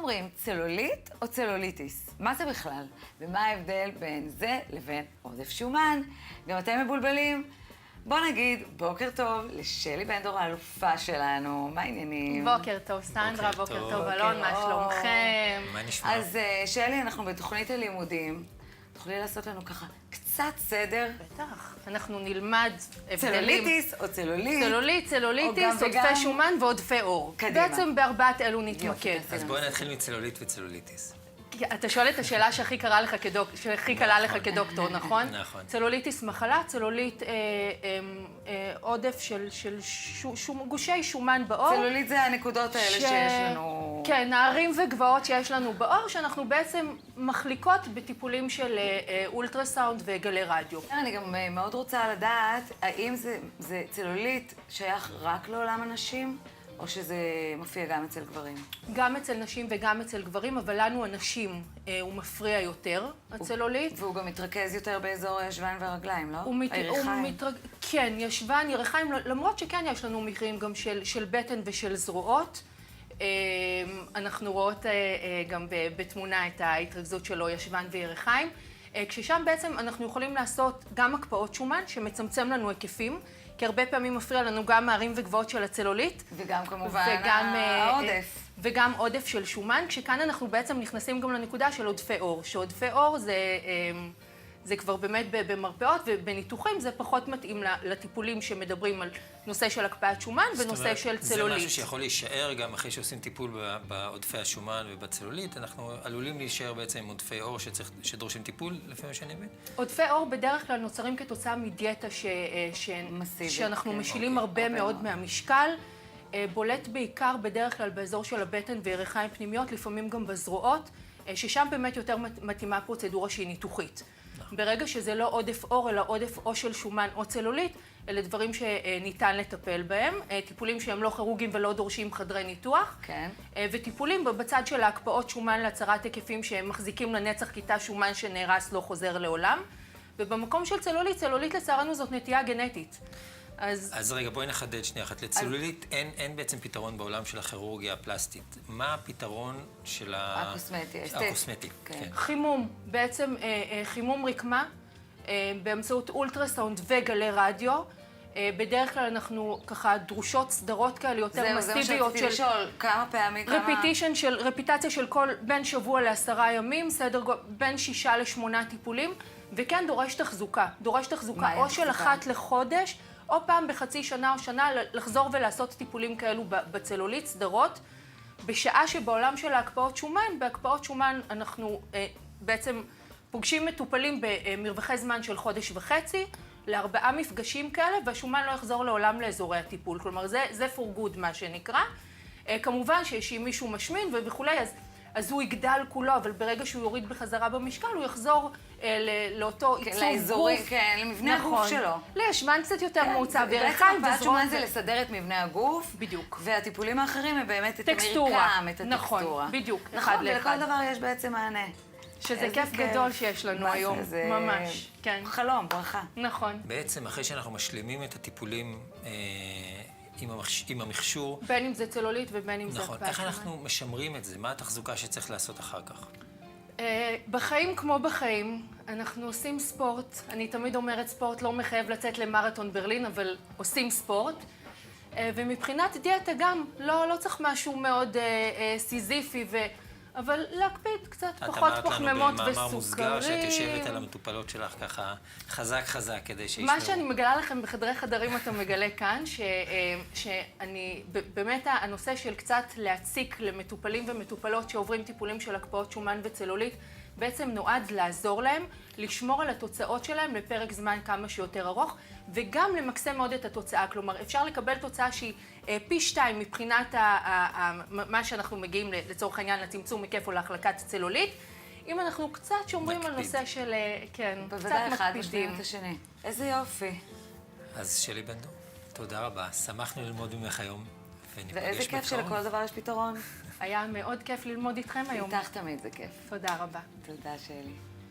אומרים, צלוליט או צלוליטיס? מה זה בכלל? ומה ההבדל בין זה לבין עודף שומן? גם אתם מבולבלים? בוא נגיד, בוקר טוב לשלי בן דור, האלופה שלנו. מה העניינים? בוקר טוב, סנדרה, בוקר טוב, אלון, מה שלומכם? מה נשמע? אז שלי, אנחנו בתוכנית הלימודים. תוכלי לעשות לנו ככה קצת סדר? בטח. אנחנו נלמד הבדלים. צלוליטיס או צלוליט? צלוליט, צלוליטיס, עודפי שומן ועודפי עור. קדימה. בעצם בארבעת אלו נתמקד. אז בואי נתחיל מצלוליט וצלוליטיס. אתה שואל את השאלה שהכי קלה לך כדוקטור, נכון? נכון. צלוליטיס מחלה, צלוליט עודף של גושי שומן בעור. צלוליט זה הנקודות האלה שיש לנו. כן, נערים וגבעות שיש לנו בעור, שאנחנו בעצם מחליקות בטיפולים של אולטרסאונד וגלי רדיו. אני גם מאוד רוצה לדעת, האם זה צלוליט שייך רק לעולם הנשים? או שזה מופיע גם אצל גברים? גם אצל נשים וגם אצל גברים, אבל לנו הנשים הוא מפריע יותר, הצלוליט. והוא גם מתרכז יותר באזור הישבן והרגליים, לא? הירכיים. כן, ישבן, ירכיים, למרות שכן יש לנו מקרים גם של בטן ושל זרועות. אנחנו רואות גם בתמונה את ההתרכזות שלו, ישבן וירכיים. כששם בעצם אנחנו יכולים לעשות גם הקפאות שומן, שמצמצם לנו היקפים, כי הרבה פעמים מפריע לנו גם מערים וגבעות של הצלוליט. וגם כמובן העודף. וגם עודף של שומן, כשכאן אנחנו בעצם נכנסים גם לנקודה של עודפי עור, שעודפי עור זה כבר באמת במרפאות, ובניתוחים זה פחות מתאים לטיפולים שמדברים על נושא של הקפאת שומן ונושא של צלוליט. זה משהו שיכול להישאר גם אחרי שעושים טיפול בעודפי השומן ובצלוליט. אנחנו עלולים להישאר בעצם עם עודפי עור שדורשים טיפול, לפי מה שאני מבין? עודפי עור בדרך כלל נוצרים כתוצאה מדיאטה שאנחנו משילים הרבה מאוד מהמשקל. בולט בעיקר בדרך כלל באזור של הבטן וירכיים פנימיות, לפעמים גם בזרועות, ששם באמת יותר מתאימה פרוצדורה שהיא ניתוחית. ברגע שזה לא עודף עור, אלא עודף או של שומן או צלוליט, אלה דברים שניתן לטפל בהם. טיפולים שהם לא כירורגיים ולא דורשים חדרי ניתוח. כן. וטיפולים בצד של ההקפאות שומן להצרת היקפים שהם מחזיקים לנצח, כי תא שומן שנהרס לא חוזר לעולם. ובמקום של צלוליט, צלוליט לצערנו זאת נטייה גנטית. אז רגע, בואי נחדד שנייה אחת. לצלוליט אין בעצם פתרון בעולם של הכירורגיה הפלסטית. מה הפתרון של הקוסמטי? כן. חימום, בעצם חימום רקמה באמצעות אולטרסאונד וגלי רדיו. בדרך כלל אנחנו ככה דרושות סדרות כאלה יותר מסיביות זה מה שרציתי לשאול, כמה פעמים, רפיטציה של כל בין שבוע ל10 ימים, סדר בין 6 ל8 טיפולים, וכן דורש תחזוקה. דורש תחזוקה או של אחת לחודש, או פעם בחצי שנה או שנה לחזור ולעשות טיפולים כאלו בצלוליט, סדרות, בשעה שבעולם של ההקפאות שומן, בהקפאות שומן אנחנו בעצם פוגשים מטופלים במרווחי זמן של חודש וחצי, ל4 מפגשים כאלה, והשומן לא יחזור לעולם לאזורי הטיפול. כלומר, זה for good מה שנקרא. כמובן שאם מישהו משמין וכולי, אז הוא יגדל כולו, אבל ברגע שהוא יוריד בחזרה במשקל, הוא יחזור לאותו עיצוב גוף. לאזורים, כן, למבנה הגוף שלו. לישבן קצת יותר מעוצב, בעצם הקפאת שומן זה לסדר את מבנה הגוף. בדיוק. והטיפולים האחרים הם באמת את טקסטורה. המרקם, את הטקסטורה. נכון, בדיוק, נכון, אחד לאחד. ולכל דבר יש בעצם מענה. שזה כיף גדול שיש לנו היום, ממש. כן. חלום, ברכה. נכון. בעצם אחרי שאנחנו משלימים את הטיפולים עם המכשור... בין אם זה צלוליט ובין אם זה הקפאת נכון. איך אנחנו משמרים את זה? מה התחזוקה שצריך לעשות אחר כך? בחיים כמו בחיים, אנחנו עושים ספורט. אני תמיד אומרת ספורט לא מחייב לצאת למרתון ברלין, אבל עושים ספורט. ומבחינת דיאטה גם, לא צריך משהו מאוד סיזיפי, אבל להקפיד קצת פחות פחמימות וסוכרים. את אמרת לנו במאמר מוסגר שאת יושבת על המטופלות שלך ככה חזק כדי שישמעו. מה שאני מגלה לכם בחדרי חדרים אתה מגלה כאן, שאני, באמת הנושא של קצת להציק למטופלים ומטופלות שעוברים טיפולים של הקפאות שומן וצלוליט, בעצם נועד לעזור להם, לשמור על התוצאות שלהם לפרק זמן כמה שיותר ארוך, וגם למקסם מאוד את התוצאה. כלומר, אפשר לקבל תוצאה שהיא פי 2 מבחינת מה שאנחנו מגיעים לצורך העניין לצמצום היקף או להחלקת צלוליט, אם אנחנו קצת שומרים על נושא של, כן, קצת מקפידים. בוודאי אחד משלים את השני. איזה יופי. אז שלי בן דור, תודה רבה. שמחנו ללמוד ממך היום, וניפגש בקרוב. ואיזה כיף שלכל דבר יש פתרון. היה מאוד כיף ללמוד איתכם היום. איתך תמיד זה כיף. תודה רבה. תודה שלי.